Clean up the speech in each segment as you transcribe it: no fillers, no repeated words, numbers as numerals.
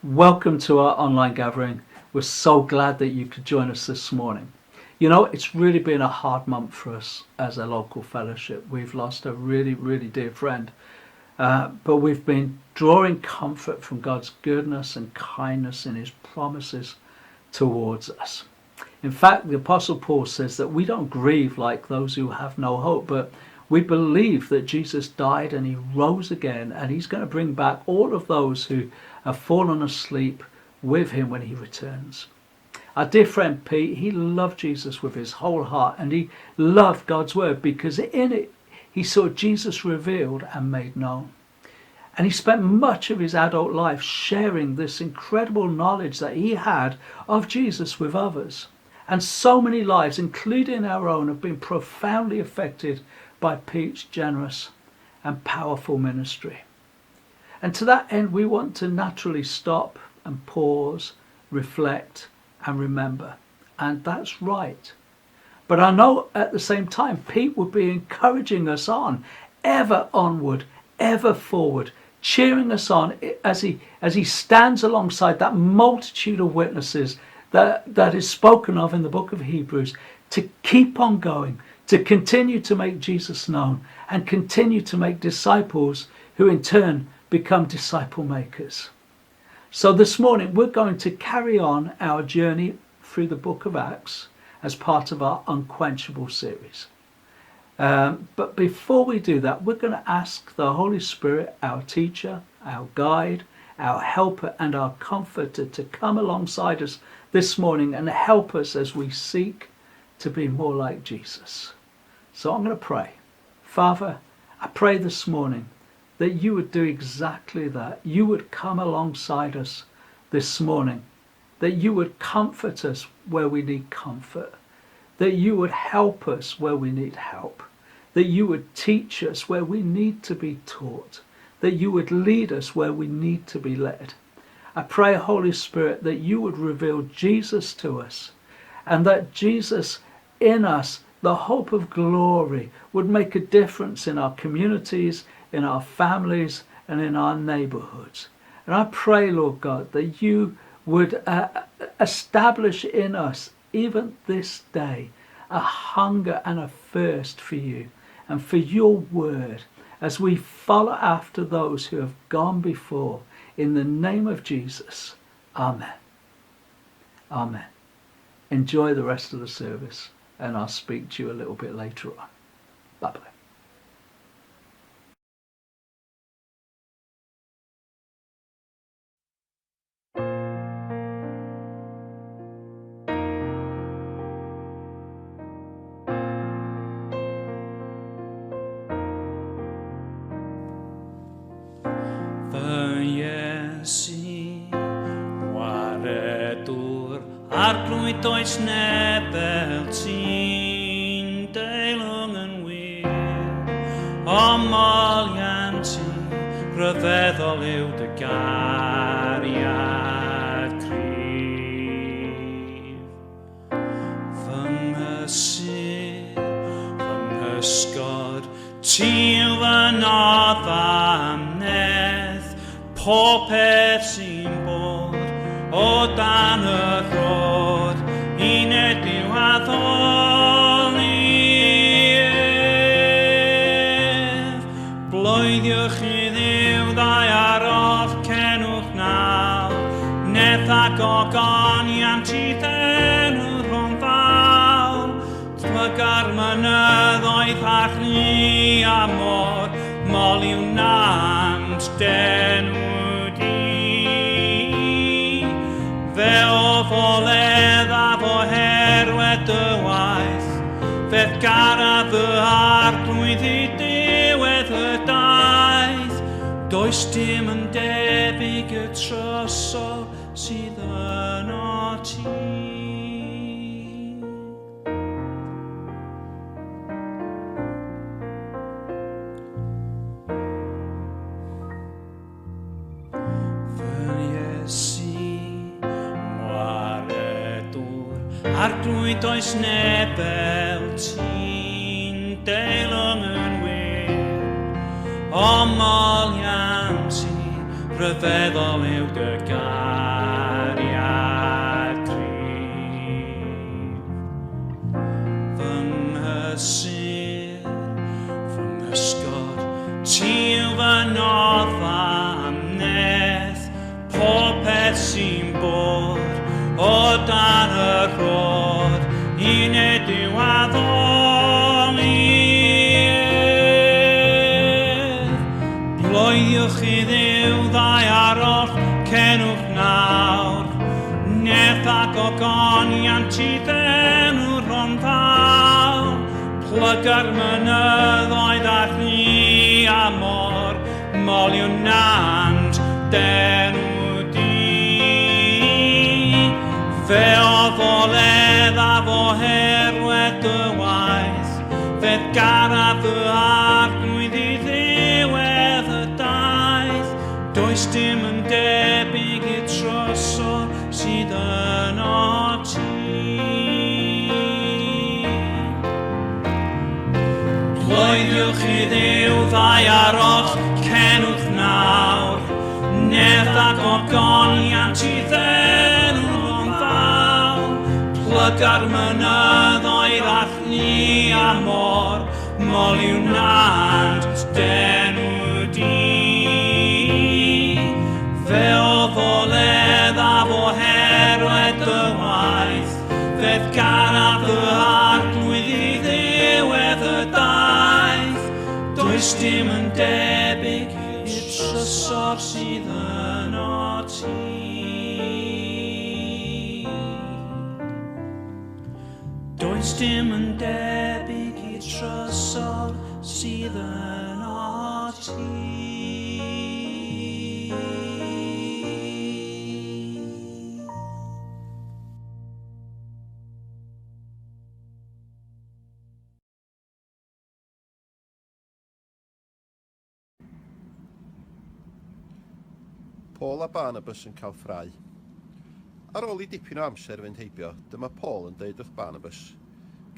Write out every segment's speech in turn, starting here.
Welcome to our online gathering. We're so glad that you could join us this morning. You know, it's really been a hard month for us as a local fellowship. We've lost a really, really dear friend, but we've been drawing comfort from God's goodness and kindness and his promises towards us. In fact, the Apostle Paul says that we don't grieve like those who have no hope, but we believe that Jesus died and he rose again, and he's going to bring back all of those who have fallen asleep with him when he returns. Our dear friend Pete, he loved Jesus with his whole heart, and he loved God's word because in it he saw Jesus revealed and made known. And he spent much of his adult life sharing this incredible knowledge that he had of Jesus with others. And so many lives, including our own, have been profoundly affected by Pete's generous and powerful ministry. And to that end, we want to naturally stop and pause, reflect and remember. And that's right. But I know at the same time, Pete would be encouraging us on, ever onward, ever forward, cheering us on as he stands alongside that multitude of witnesses that is spoken of in the book of Hebrews, to keep on going, to continue to make Jesus known and continue to make disciples who in turn become disciple makers. So this morning we're going to carry on our journey through the book of Acts as part of our Unquenchable series. But before we do that, we're going to ask the Holy Spirit, our teacher, our guide, our helper and our comforter, to come alongside us this morning and help us as we seek to be more like Jesus. So I'm going to pray. Father, I pray this morning that you would do exactly that. You would come alongside us this morning, that you would comfort us where we need comfort, that you would help us where we need help, that you would teach us where we need to be taught, that you would lead us where we need to be led. I pray, Holy Spirit, that you would reveal Jesus to us, and that Jesus in us, the hope of glory, would make a difference in our communities, in our families and in our neighborhoods. And I pray, Lord God, that you would establish in us, even this day, a hunger and a thirst for you and for your word as we follow after those who have gone before. In the name of Jesus, amen. Amen. Enjoy the rest of the service, and I'll speak to you a little bit later on. Bye-bye. Arglwydd oes nebel ti'n deilwng yn wir, omolian ti, rhyfeddol yw dy gariad cryf. Fy ngysur, fy nghysgod, ti yw fy nodd amnedd, popeth sy'n bod o dan y rhod, uned yw addolief. Bloeddiwch i Dduw, ddau arodd cenwch naw, neth ac ogoniant i ddenw rhonddaw, tlygar mynyddoedd a chni a môr, moliw nant denw. Fe o foledd a fo herwed dy waith, fedd garaf y arglwydd i diwedd y daith. Does dim yn debyg y trysor sydd yno ti. Arglwydd oes nebel ti'n deilwng yn wir, omolian ti, rhyfeddol yw dy gariad gryf. Fy nghysur, fy nghysgod, ti yw fy noddfa am nes, popeth sy'n bod o dan y rhod, uned yw addoliad. Bloeddiwch i Dduw ddau arall, cenwch nawr, neth ac ogoniant i ddenw rhonddaw, plyga'r mynyddoedd a chni a mor, moliw nant denw di. Fe oedd o leddaf oherwydd dy waith, fedd garaf y arglwydd i ddiwedd y daith, does dim yn debyg i trosor sydd yno ti. Bloeddiwch i Dduw ddau arall, cenwch nawr, neth ac ogoniant i ddenw rhonddaw, plyga'r mynyddoedd a chni a mor, moliw nant denw di. Fe oedd o leddaf oherwydd dy waith, fedd garaf y arglwydd i ddiwedd y daith, does dim yn debyg i'r trysor sydd yno ti. Does dim yn debyg i'r trysor sydd yno ti. Paul a Barnabas yn cael ffrau. Ar ôl i dipyn o amser fynd heibio, dyma Paul yn deud wrth Barnabas,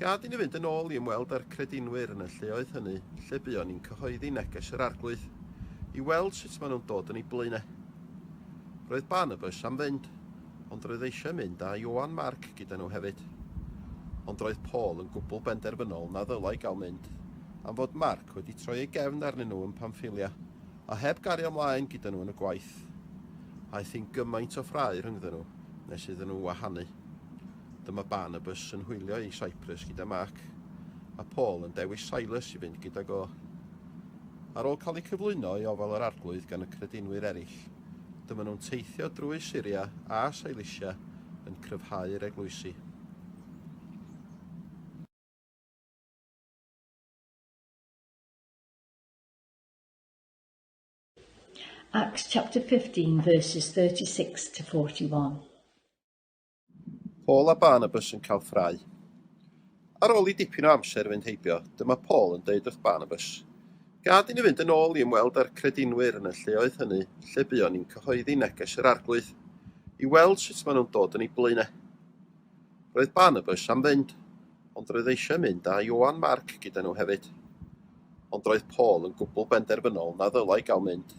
gad i ni fynd yn ôl i ymweld â'r credinwyr yn y lleoedd hynny, lle buon ni'n cyhoeddi neges yr arglwydd, i weld sut maen nhw'n dod yn ei blaenau. Roedd Barnabas am fynd, ond roedd eisiau mynd â Ioan Marc gyda nhw hefyd. Ond roedd Paul yn gwbl benderfynol na ddylai gael mynd, am fod Marc wedi troi ei gefn arnyn nhw yn Pamffilia, a heb gario ymlaen gyda nhw yn y gwaith. Aeth hi'n gymaint o ffrau rhyngddyn nhw, nes iddyn nhw wahanu. Dyma Barnabas yn hwylio i Cyprus gyda Marc, a Paul yn dewis Silas i fynd gyda go. Ar ôl cael eu cyflwyno i ofal yr arglwydd gan y credinwyr eraill, dyma nhw'n teithio drwy Syria a Cilicia yn cryfhau'r eglwysi. Acts chapter 15, verses 36 to 41. Paul a Barnabas yn cael ffrau. Ar ôl i dipyn o amser fynd heibio, dyma Paul yn deud wrth Barnabas, gad i ni fynd yn ôl i ymweld â'r credinwyr yn y lleoedd hynny, lle buon ni'n cyhoeddi neges yr arglwydd, i weld sut maen nhw'n dod yn ei blaenau. Roedd Barnabas am fynd, ond roedd eisiau mynd â Ioan Marc gyda nhw hefyd. Ond roedd Paul yn gwbl benderfynol na ddylai gael mynd,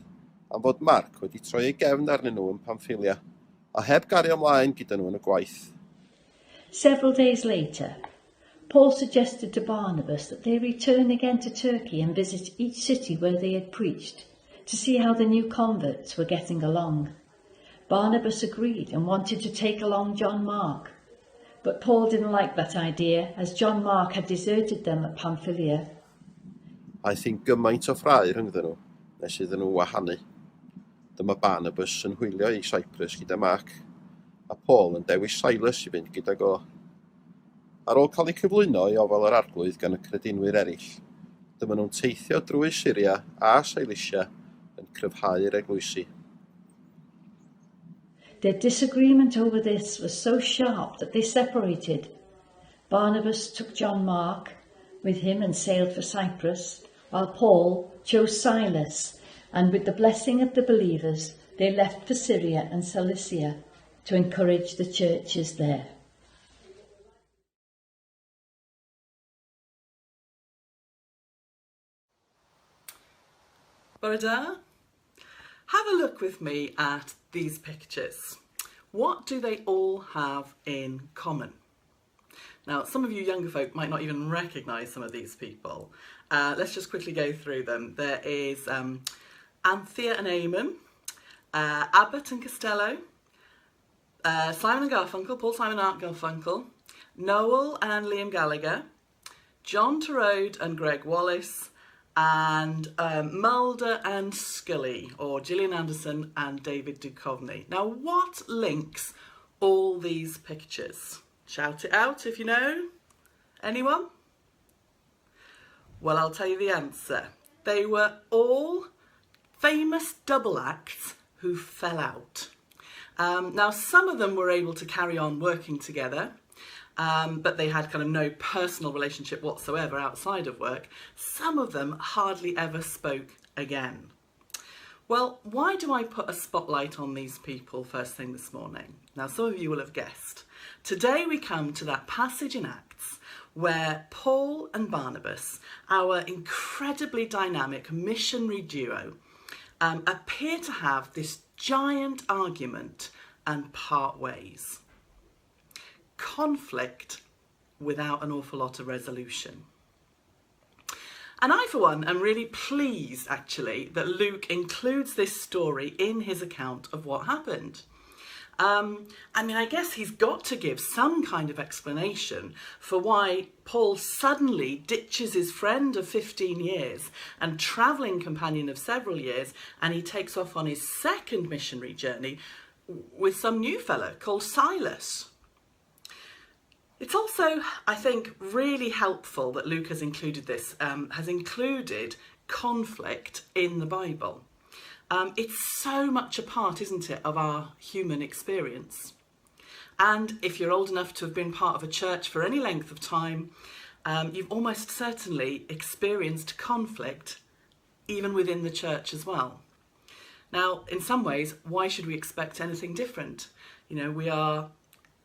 am fod Marc wedi troi ei gefn arnyn nhw yn Pamffilia, a heb gario ymlaen gyda nhw yn y gwaith. Several days later, Paul suggested to Barnabas that they return again to Turkey and visit each city where they had preached, to see how the new converts were getting along. Barnabas agreed and wanted to take along John Mark, but Paul didn't like that idea, as John Mark had deserted them at Pamffilia. Aeth hi'n gymaint o ffrau rhyngddyn nhw, nes iddyn nhw wahanu. Dyma Barnabas yn hwylio i Cyprus gyda Marc, a Paul yn dewis Silas i fynd gyda go. Ar ôl cael eu cyflwyno i ofal yr arglwydd gan y credinwyr eraill, dyma nhw'n teithio drwy Syria a Cilicia yn cryfhau'r eglwysi. Their disagreement over this was so sharp that they separated. Barnabas took John Mark with him and sailed for Cyprus, while Paul chose Silas, and with the blessing of the believers, they left for Syria and Cilicia to encourage the churches there. Bore da. Have a look with me at these pictures. What do they all have in common? Now, some of you younger folk might not even recognise some of these people. Let's just quickly go through them. There is Anthea and Eamon, Abbott and Costello, Simon and Garfunkel, Paul Simon and Art Garfunkel, Noel and Liam Gallagher, John Torode and Greg Wallace, and Mulder and Scully, or Gillian Anderson and David Duchovny. Now, what links all these pictures? Shout it out if you know. Anyone? Well, I'll tell you the answer. They were all famous double acts who fell out. Now, some of them were able to carry on working together, but they had kind of no personal relationship whatsoever outside of work. Some of them hardly ever spoke again. Well, why do I put a spotlight on these people first thing this morning? Now, some of you will have guessed. Today we come to that passage in Acts where Paul and Barnabas, our incredibly dynamic missionary duo, appear to have this giant argument and part ways. Conflict without an awful lot of resolution. And I, for one, am really pleased, actually, that Luke includes this story in his account of what happened. I guess he's got to give some kind of explanation for why Paul suddenly ditches his friend of 15 years and travelling companion of several years, and he takes off on his second missionary journey with some new fellow called Silas. It's also, I think, really helpful that Luke has included this, has included conflict in the Bible. It's so much a part, isn't it, of our human experience. And if you're old enough to have been part of a church for any length of time, you've almost certainly experienced conflict even within the church as well. Now, in some ways, why should we expect anything different? You know, we are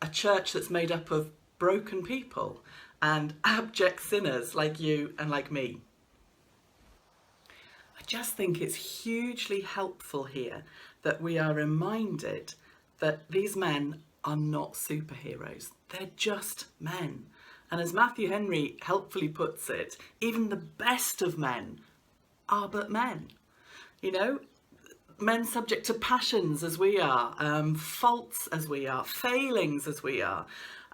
a church that's made up of broken people and abject sinners like you and like me. I just think it's hugely helpful here that we are reminded that these men are not superheroes. They're just men. And as Matthew Henry helpfully puts it, even the best of men are but men. You know, men subject to passions as we are, faults as we are, failings as we are.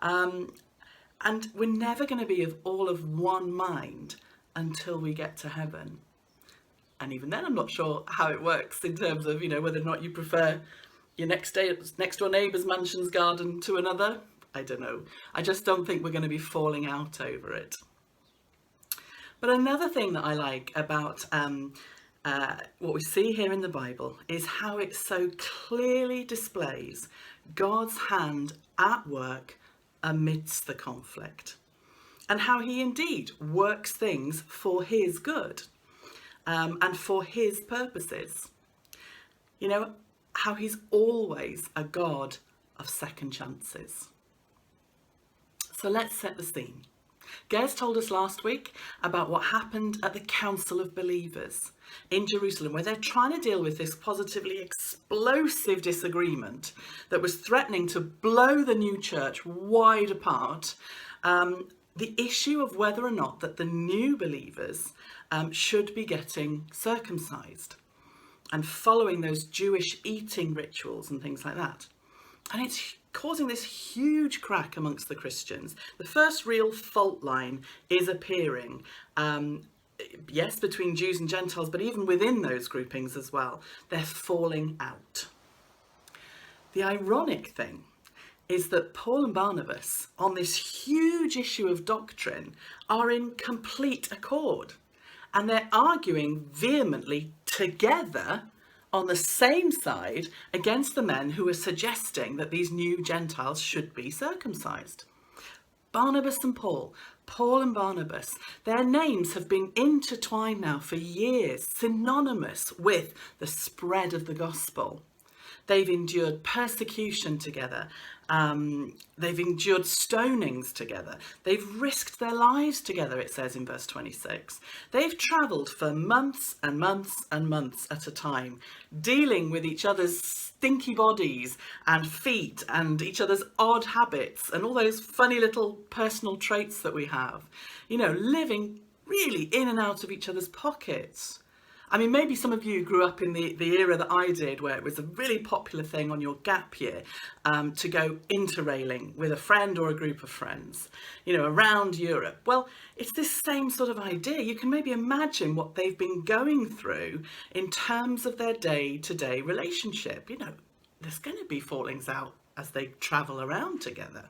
And we're never going to be all of one mind until we get to heaven. And even then, I'm not sure how it works in terms of, you know, whether or not you prefer your next door neighbour's mansion's garden to another. I don't know. I just don't think we're going to be falling out over it. But another thing that I like about what we see here in the Bible is how it so clearly displays God's hand at work amidst the conflict, and how he indeed works things for his good and for his purposes. You know, how he's always a God of second chances. So let's set the scene. Gez told us last week about what happened at the Council of Believers in Jerusalem, where they're trying to deal with this positively explosive disagreement that was threatening to blow the new church wide apart. The issue of whether or not that the new believers should be getting circumcised and following those Jewish eating rituals and things like that. And it's causing this huge crack amongst the Christians. The first real fault line is appearing, yes, between Jews and Gentiles, but even within those groupings as well. They're falling out. The ironic thing is that Paul and Barnabas, on this huge issue of doctrine, are in complete accord. And they're arguing vehemently together on the same side against the men who are suggesting that these new Gentiles should be circumcised. Barnabas and Paul, Paul and Barnabas, their names have been intertwined now for years, synonymous with the spread of the gospel. They've endured persecution together. They've endured stonings together. They've risked their lives together, it says in verse 26. They've travelled for months and months and months at a time, dealing with each other's stinky bodies and feet and each other's odd habits and all those funny little personal traits that we have. You know, living really in and out of each other's pockets. I mean, maybe some of you grew up in the era that I did, where it was a really popular thing on your gap year to go interrailing with a friend or a group of friends, you know, around Europe. Well, it's this same sort of idea. You can maybe imagine what they've been going through in terms of their day-to-day relationship. You know, there's going to be fallings out as they travel around together.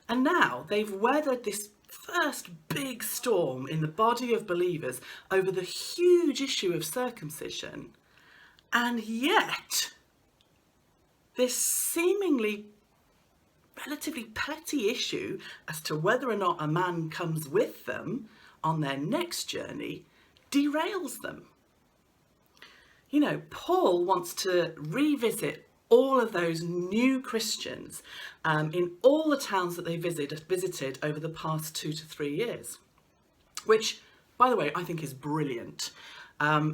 And now they've weathered this first big storm in the body of believers over the huge issue of circumcision, and yet this seemingly relatively petty issue as to whether or not a man comes with them on their next journey derails them. You know, Paul wants to revisit all of those new Christians in all the towns that they visited over the past 2 to 3 years, which, by the way, I think is brilliant.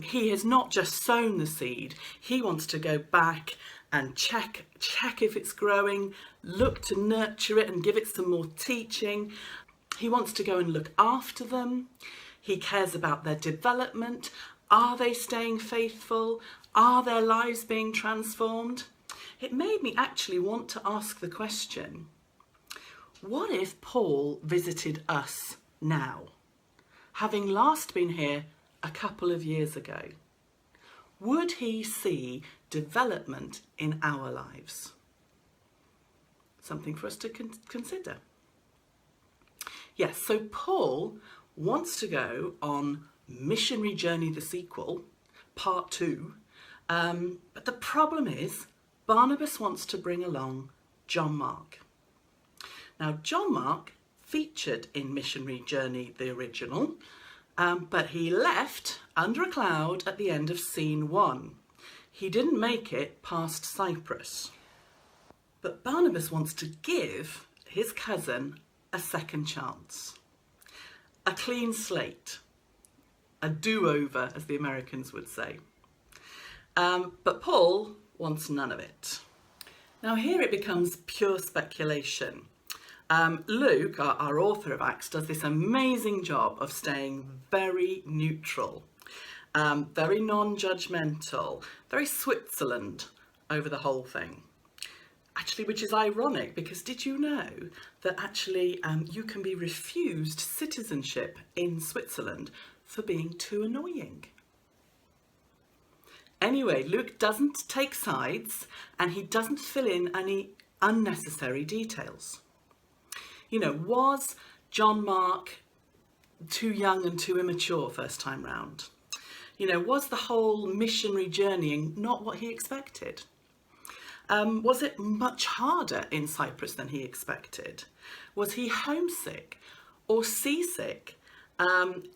He has not just sown the seed, he wants to go back and check if it's growing, look to nurture it and give it some more teaching. He wants to go and look after them. He cares about their development. Are they staying faithful? Are their lives being transformed? It made me actually want to ask the question, what if Paul visited us now, having last been here a couple of years ago? Would he see development in our lives? Something for us to consider. Yes, so Paul wants to go on Missionary Journey, the sequel, part 2, but the problem is Barnabas wants to bring along John Mark. Now, John Mark featured in Missionary Journey, the original, but he left under a cloud at the end of scene 1. He didn't make it past Cyprus. But Barnabas wants to give his cousin a second chance, a clean slate, a do-over, as the Americans would say. But Paul wants none of it. Now here it becomes pure speculation. Luke, our author of Acts, does this amazing job of staying very neutral, very non-judgmental, very Switzerland over the whole thing. Actually, which is ironic, because did you know that actually you can be refused citizenship in Switzerland for being too annoying? Anyway, Luke doesn't take sides and he doesn't fill in any unnecessary details. You know, was John Mark too young and too immature first time round? You know, was the whole missionary journeying not what he expected? Was it much harder in Cyprus than he expected? Was he homesick or seasick,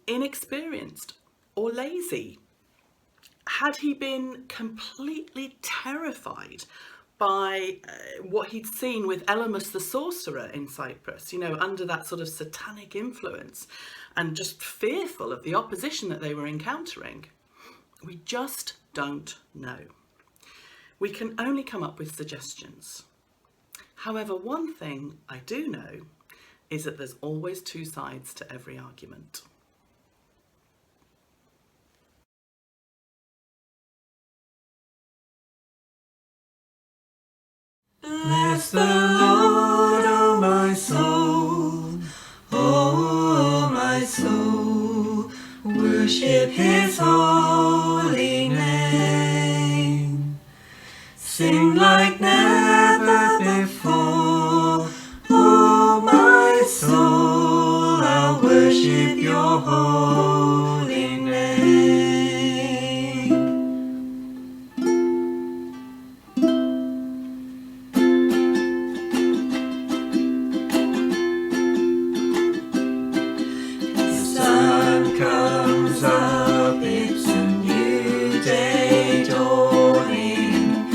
inexperienced or lazy? Had he been completely terrified by what he'd seen with Elymas the sorcerer in Cyprus, you know, under that sort of satanic influence, and just fearful of the opposition that they were encountering? We just don't know. We can only come up with suggestions. However, one thing I do know is that there's always two sides to every argument. Bless the Lord, O my soul, O my soul, worship his holy name. Sing like never before, O my soul, I'll worship your holy name. Comes up, it's a new day dawning.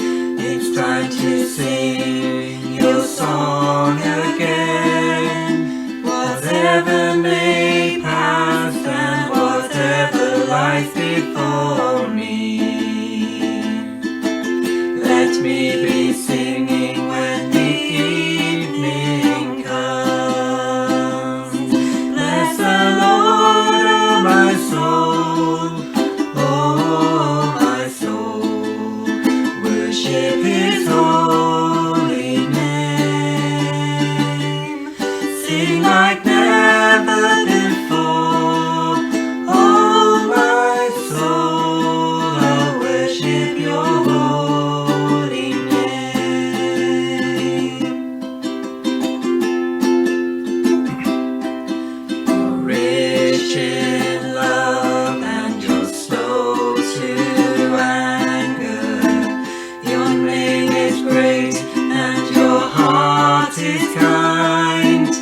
sing like never before. Oh, my soul, I'll worship your holy name. You're rich in love and you're slow to anger. Your name is great and your heart is kind.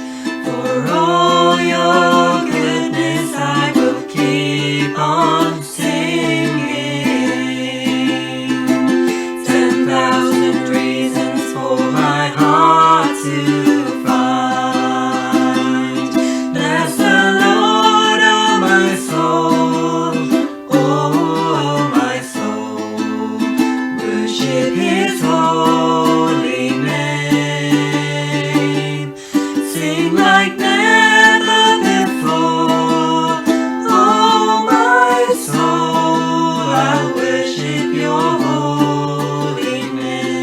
For all your goodness I will keep on singing. 10,000 reasons for my heart to find. Bless the Lord, oh my soul, oh my soul. Worship his holy name. Sing like never before. Oh my soul, I'll worship your holy name.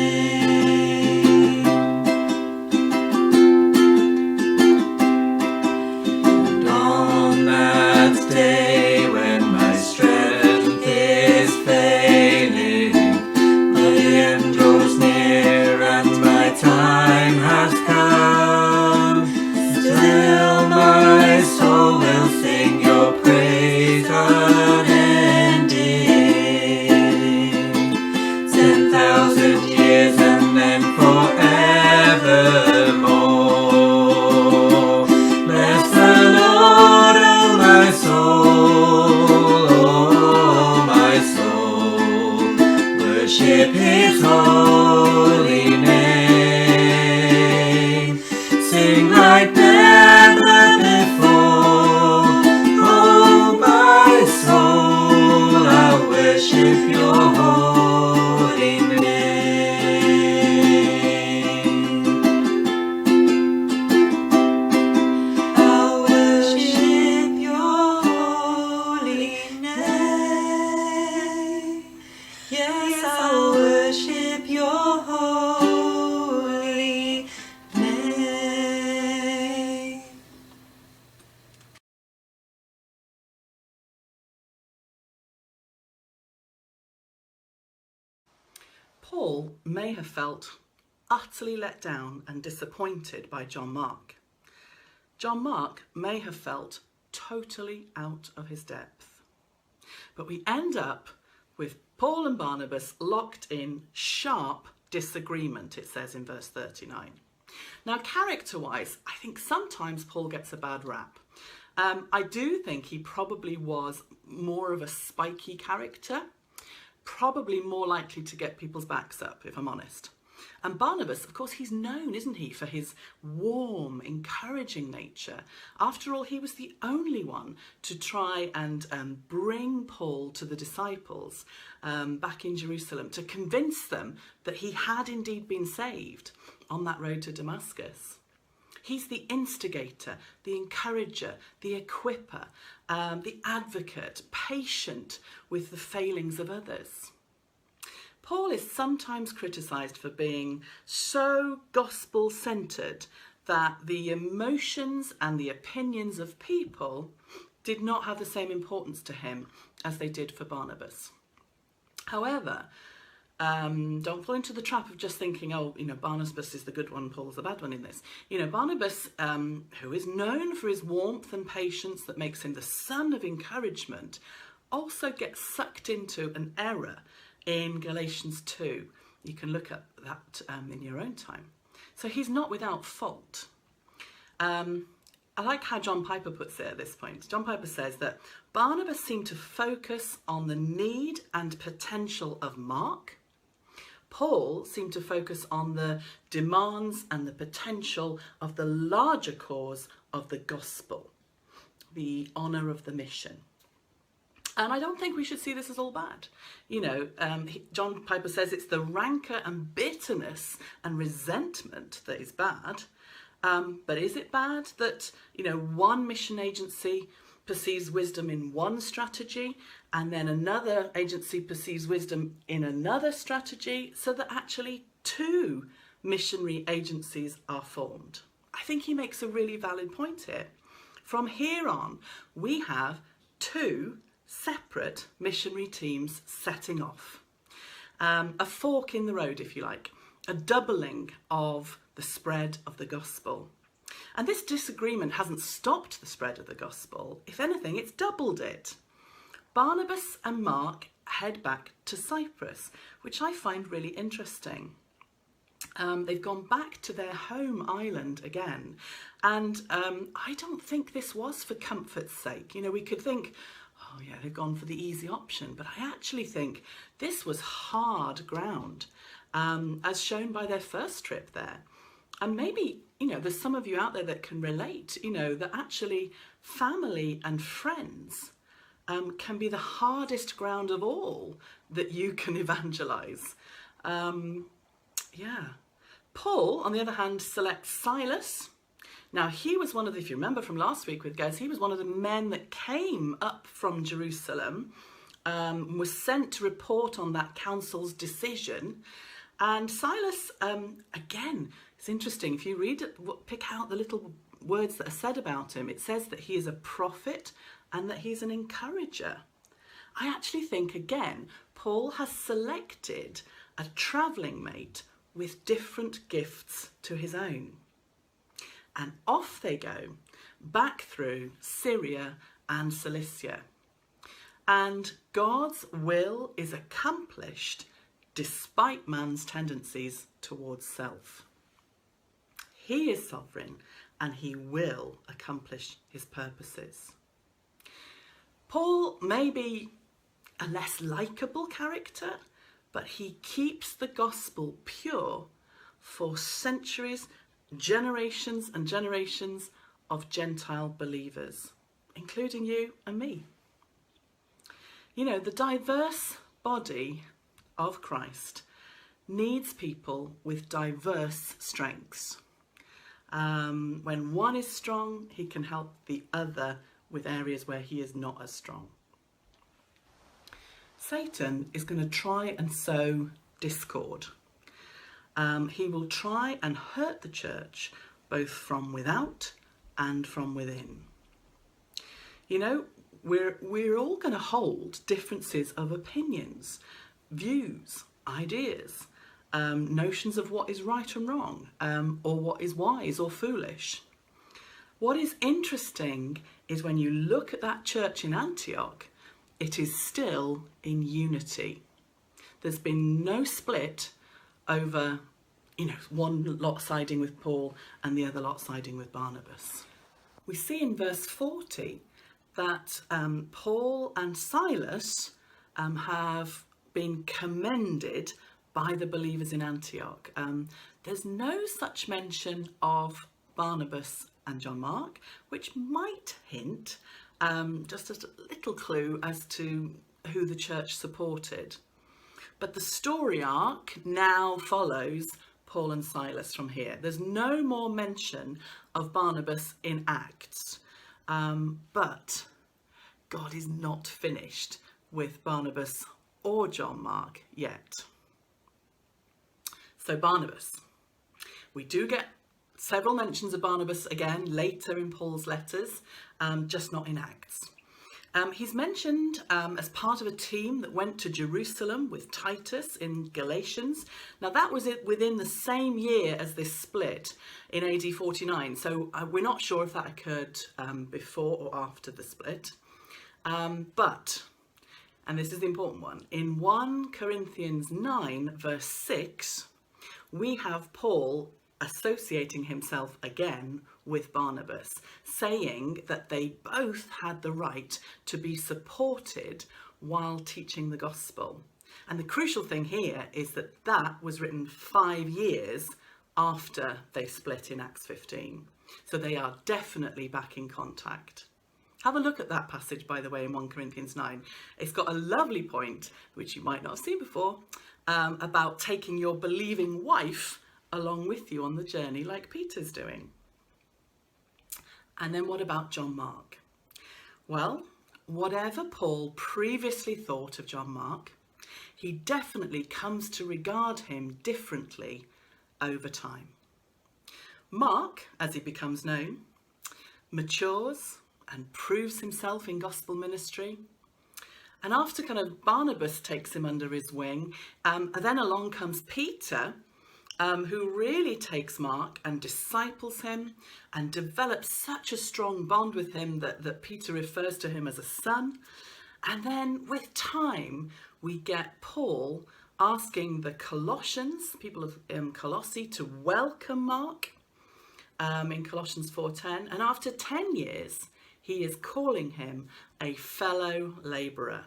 And on that day when my strength is failing, the end draws near and my time has come, still my soul will sing your praise unending. 10,000 years and then forevermore. Bless the Lord, oh my soul, oh my soul. Worship his holy name. Sing like never before. Oh my soul, I'll worship your holy name. I'll worship your holy name. Yes, I'll worship your holy name. Paul may have felt utterly let down and disappointed by John Mark. John Mark may have felt totally out of his depth. But we end up with Paul and Barnabas locked in sharp disagreement, it says in verse 39. Now, character-wise, I think sometimes Paul gets a bad rap. I do think he probably was more of a spiky character, probably more likely to get people's backs up, if I'm honest. And Barnabas, of course, he's known, isn't he, for his warm, encouraging nature. After all, he was the only one to try and bring Paul to the disciples back in Jerusalem, to convince them that he had indeed been saved on that road to Damascus. He's the instigator, the encourager, the equipper, the advocate, patient with the failings of others. Paul is sometimes criticised for being so gospel-centred that the emotions and the opinions of people did not have the same importance to him as they did for Barnabas. However, don't fall into the trap of just thinking, oh, Barnabas is the good one, Paul's the bad one in this. Barnabas, who is known for his warmth and patience that makes him the son of encouragement, also gets sucked into an error in Galatians 2. You can look at that in your own time. So he's not without fault. I like how John Piper puts it at this point. John Piper says that Barnabas seemed to focus on the need and potential of Mark. Paul seemed to focus on the demands and the potential of the larger cause of the gospel, the honour of the mission. And I don't think we should see this as all bad. John Piper says it's the rancour and bitterness and resentment that is bad. But is it bad that, one mission agency perceives wisdom in one strategy and then another agency perceives wisdom in another strategy, so that actually two missionary agencies are formed? I think he makes a really valid point here. From here on, we have two separate missionary teams setting off. A fork in the road, if you like, a doubling of the spread of the gospel. And this disagreement hasn't stopped the spread of the gospel. If anything, it's doubled it. Barnabas and Mark head back to Cyprus, which I find really interesting. They've gone back to their home island again. And I don't think this was for comfort's sake. You know, we could think, oh yeah, they've gone for the easy option. But I actually think this was hard ground, as shown by their first trip there. And maybe, you know, there's some of you out there that can relate, you know, that actually family and friends can be the hardest ground of all that you can evangelize. Yeah. Paul, on the other hand, selects Silas. Now, he was one of the, if you remember from last week with Gez, he was one of the men that came up from Jerusalem, was sent to report on that council's decision. And Silas, again, it's interesting. If you read it, pick out the little words that are said about him, it says that he is a prophet and that he's an encourager. I actually think, again, Paul has selected a travelling mate with different gifts to his own. And off they go, back through Syria and Cilicia. And God's will is accomplished despite man's tendencies towards self. He is sovereign and he will accomplish his purposes. Paul may be a less likeable character, but he keeps the gospel pure for centuries, generations and generations of Gentile believers, including you and me. You know, the diverse body of Christ needs people with diverse strengths. When one is strong, he can help the other with areas where he is not as strong. Satan is going to try and sow discord. He will try and hurt the church both from without and from within. You know, we're all going to hold differences of opinions, views, ideas, notions of what is right and wrong, or what is wise or foolish. What is interesting is when you look at that church in Antioch, it is still in unity. There's been no split over, you know, one lot siding with Paul and the other lot siding with Barnabas. We see in verse 40 that Paul and Silas have been commended by the believers in Antioch. There's no such mention of Barnabas and John Mark, which might hint just a little clue as to who the church supported. But the story arc now follows Paul and Silas from here. There's no more mention of Barnabas in Acts, but God is not finished with Barnabas or John Mark yet. So Barnabas, we do get several mentions of Barnabas again later in Paul's letters, just not in Acts. He's mentioned as part of a team that went to Jerusalem with Titus in Galatians. Now that was within the same year as this split in AD 49, so we're not sure if that occurred before or after the split. But, and this is the important one, in 1 Corinthians 9 verse 6, we have Paul associating himself again with Barnabas, saying that they both had the right to be supported while teaching the gospel. And the crucial thing here is that that was written 5 years after they split in Acts 15. So they are definitely back in contact. Have a look at that passage, by the way, in 1 Corinthians 9. It's got a lovely point, which you might not have seen before, about taking your believing wife along with you on the journey like Peter's doing. And then what about John Mark? Well, whatever Paul previously thought of John Mark, he definitely comes to regard him differently over time. Mark, as he becomes known, matures and proves himself in gospel ministry. And after kind of Barnabas takes him under his wing, then along comes Peter, who really takes Mark and disciples him and develops such a strong bond with him that Peter refers to him as a son. And then with time, we get Paul asking the Colossians, people of Colossae, to welcome Mark in Colossians 4:10. And after 10 years, he is calling him a fellow labourer.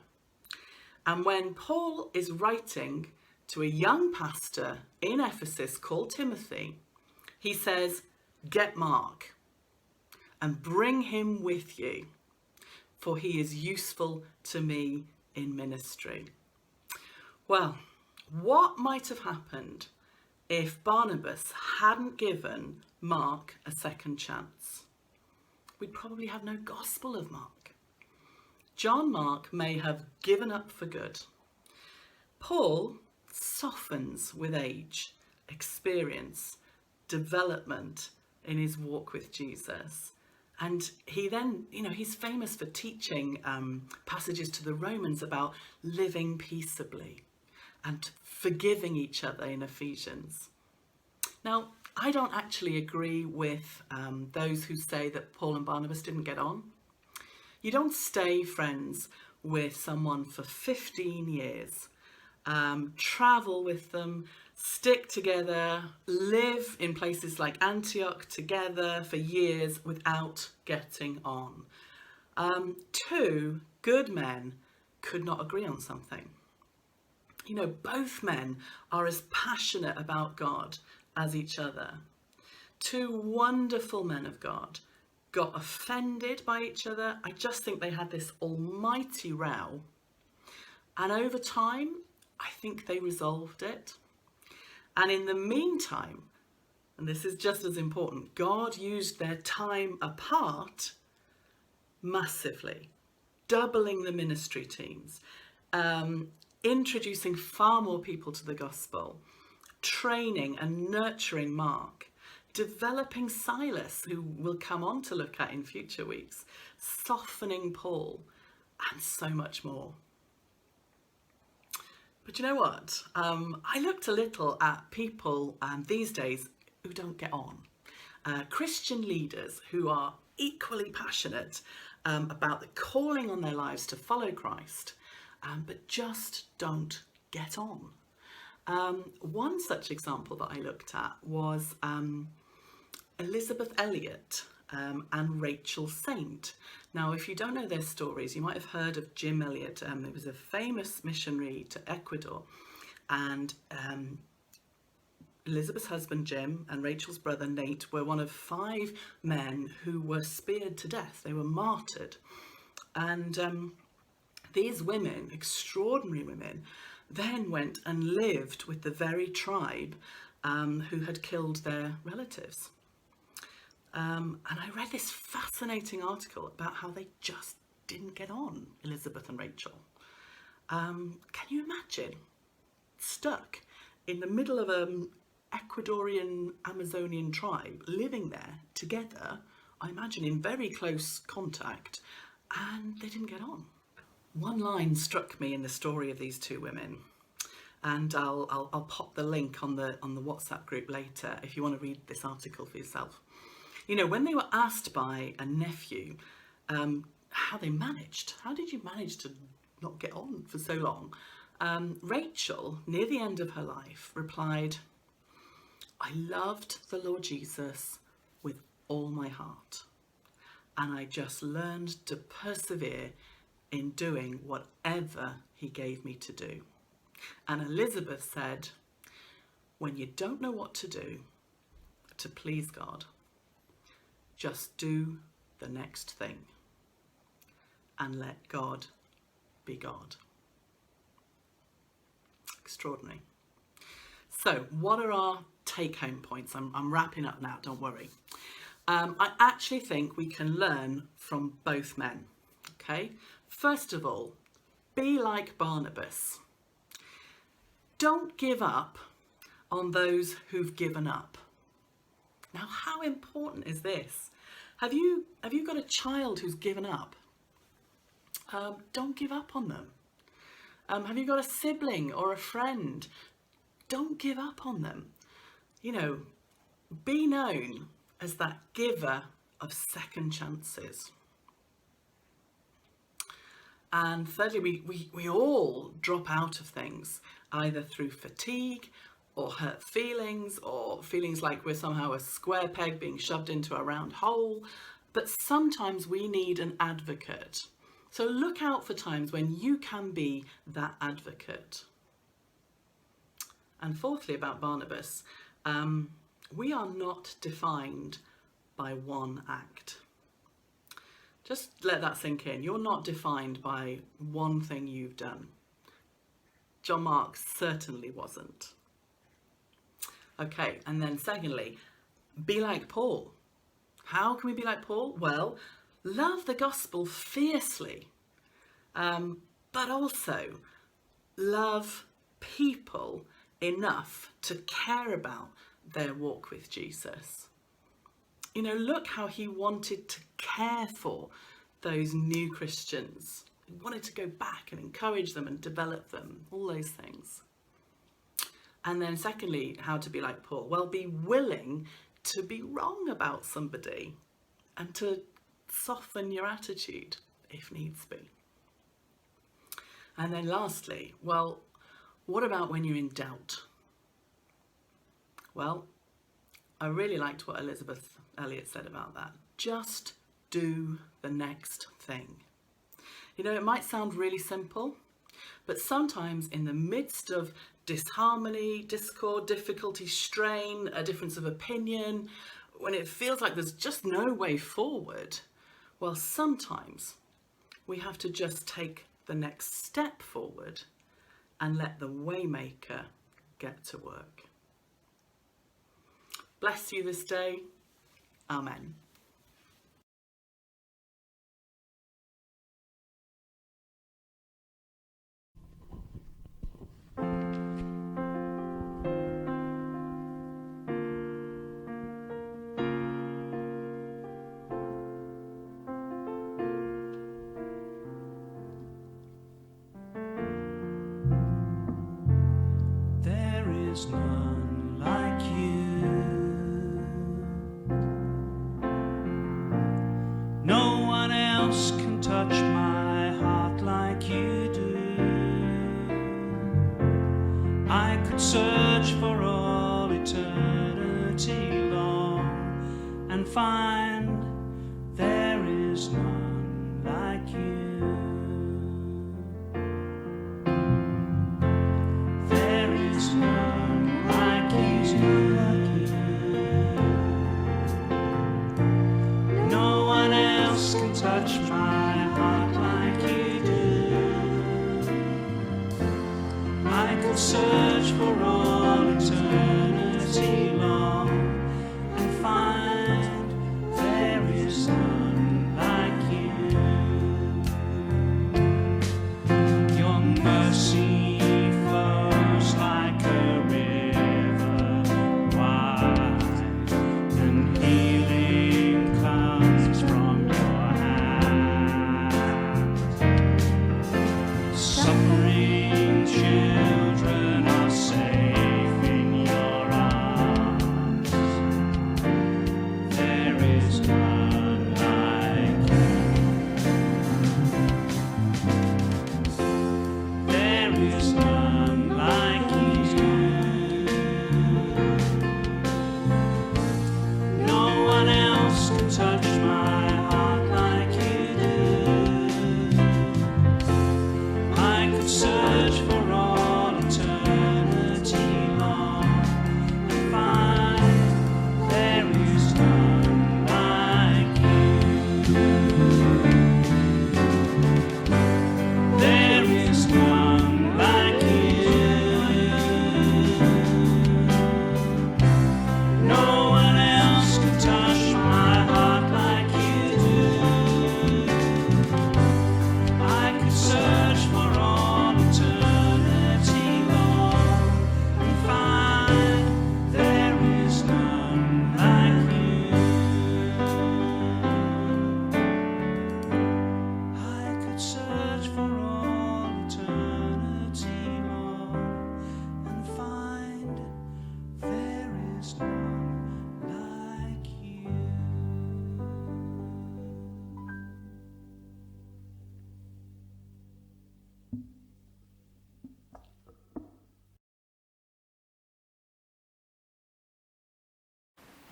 And when Paul is writing to a young pastor in Ephesus called Timothy, he says, get Mark and bring him with you, for he is useful to me in ministry. Well, what might have happened if Barnabas hadn't given Mark a second chance? We'd probably have no gospel of Mark. John Mark may have given up for good. Paul softens with age, experience, development in his walk with Jesus. And he then, he's famous for teaching passages to the Romans about living peaceably and forgiving each other in Ephesians. Now, I don't actually agree with those who say that Paul and Barnabas didn't get on. You don't stay friends with someone for 15 years, travel with them, stick together, live in places like Antioch together for years without getting on. Two good men could not agree on something. Both men are as passionate about God as each other. Two wonderful men of God got offended by each other. I just think they had this almighty row. And over time, I think they resolved it. And in the meantime, and this is just as important, God used their time apart massively, doubling the ministry teams, introducing far more people to the gospel, training and nurturing Mark, developing Silas, who we'll come on to look at in future weeks, softening Paul, and so much more. But you know what? I looked a little at people these days who don't get on. Christian leaders who are equally passionate about the calling on their lives to follow Christ, but just don't get on. One such example that I looked at was Elizabeth Elliot and Rachel Saint. Now, if you don't know their stories, you might have heard of Jim Elliot. He was a famous missionary to Ecuador, and Elizabeth's husband Jim and Rachel's brother Nate were one of 5 men who were speared to death. They were martyred. And these women, extraordinary women, then went and lived with the very tribe who had killed their relatives. And I read this fascinating article about how they just didn't get on, Elizabeth and Rachel. Can you imagine? Stuck in the middle of an Ecuadorian Amazonian tribe, living there together, I imagine in very close contact, and they didn't get on. One line struck me in the story of these 2 women, and I'll pop the link on the WhatsApp group later if you want to read this article for yourself. When they were asked by a nephew how they managed, how did you manage to not get on for so long? Rachel, near the end of her life, replied, I loved the Lord Jesus with all my heart, and I just learned to persevere in doing whatever he gave me to do. And Elizabeth said, when you don't know what to do to please God, just do the next thing and let God be God. Extraordinary. So what are our take-home points? I'm wrapping up now, don't worry. I actually think we can learn from both men, okay? First of all, be like Barnabas. Don't give up on those who've given up. Now, how important is this? Have you got a child who's given up? Don't give up on them. Have you got a sibling or a friend? Don't give up on them. You know, be known as that giver of second chances. And thirdly, we all drop out of things, either through fatigue or hurt feelings, or feelings like we're somehow a square peg being shoved into a round hole. But sometimes we need an advocate. So look out for times when you can be that advocate. And fourthly, about Barnabas, we are not defined by one act. Just let that sink in. You're not defined by one thing you've done. John Mark certainly wasn't. Okay, and then secondly, be like Paul. How can we be like Paul? Well, love the gospel fiercely, but also love people enough to care about their walk with Jesus. You know, look how he wanted to care for those new Christians. He wanted to go back and encourage them and develop them, all those things. And then secondly, how to be like Paul? Well, be willing to be wrong about somebody and to soften your attitude if needs be. And then lastly, well, what about when you're in doubt? Well, I really liked what Elizabeth Elliot said about that. Just do the next thing. You know, it might sound really simple, but sometimes in the midst of disharmony, discord, difficulty, strain, a difference of opinion, when it feels like there's just no way forward, well, sometimes we have to just take the next step forward and let the Waymaker get to work. Bless you this day. Amen. There is none like you. No one else can touch my heart like you do. I could search for all eternity long and find there is none like you. There is none like you. No one else can touch my heart like you do. I could search for all eternity long and find there is none like you. Your mercy flows like a river wide, and healing comes from your hand. Suffering children are saved.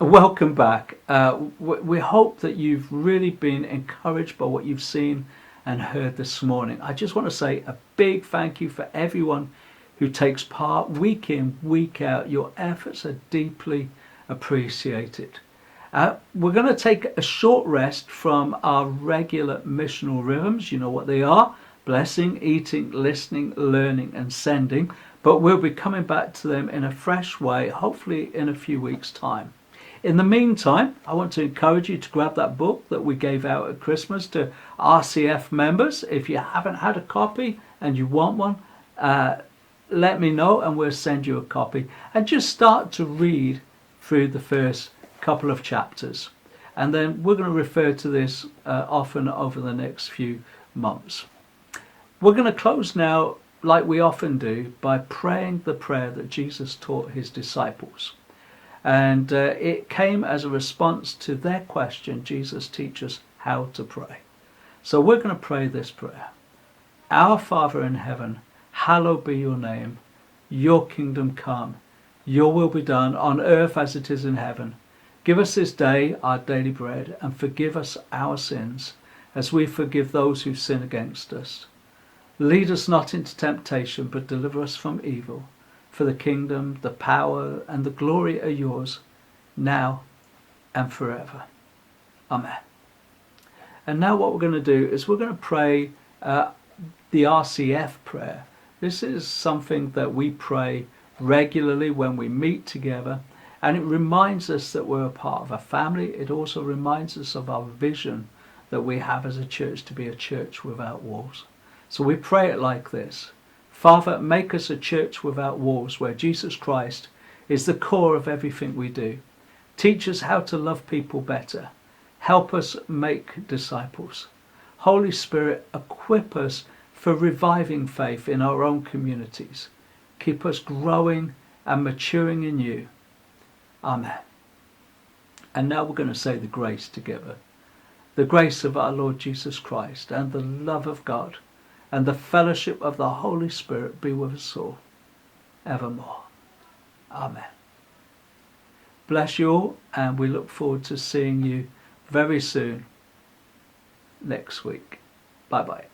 Welcome back. We hope that you've really been encouraged by what you've seen and heard this morning. I just want to say a big thank you for everyone who takes part week in, week out. Your efforts are deeply appreciated. We're going to take a short rest from our regular missional rhythms. You know what they are: blessing, eating, listening, learning and sending. But we'll be coming back to them in a fresh way, hopefully in a few weeks' time. In the meantime, I want to encourage you to grab that book that we gave out at Christmas to RCF members. If you haven't had a copy and you want one, let me know and we'll send you a copy. And just start to read through the first couple of chapters. And then we're going to refer to this often over the next few months. We're going to close now, like we often do, by praying the prayer that Jesus taught his disciples. And it came as a response to their question. Jesus teaches us how to pray. So we're going to pray this prayer. Our Father in heaven, hallowed be your name. Your kingdom come. Your will be done on earth as it is in heaven. Give us this day our daily bread, and forgive us our sins as we forgive those who sin against us. Lead us not into temptation, but deliver us from evil. For the kingdom, the power, and the glory are yours, now and forever. Amen. And now what we're going to do is we're going to pray the RCF prayer. This is something that we pray regularly when we meet together, and it reminds us that we're a part of a family. It also reminds us of our vision that we have as a church, to be a church without walls. So we pray it like this. Father, make us a church without walls, where Jesus Christ is the core of everything we do. Teach us how to love people better. Help us make disciples. Holy Spirit, equip us for reviving faith in our own communities. Keep us growing and maturing in you. Amen. And now we're going to say the grace together. The grace of our Lord Jesus Christ, and the love of God, and the fellowship of the Holy Spirit be with us all, evermore. Amen. Bless you all, and we look forward to seeing you very soon next week. Bye-bye.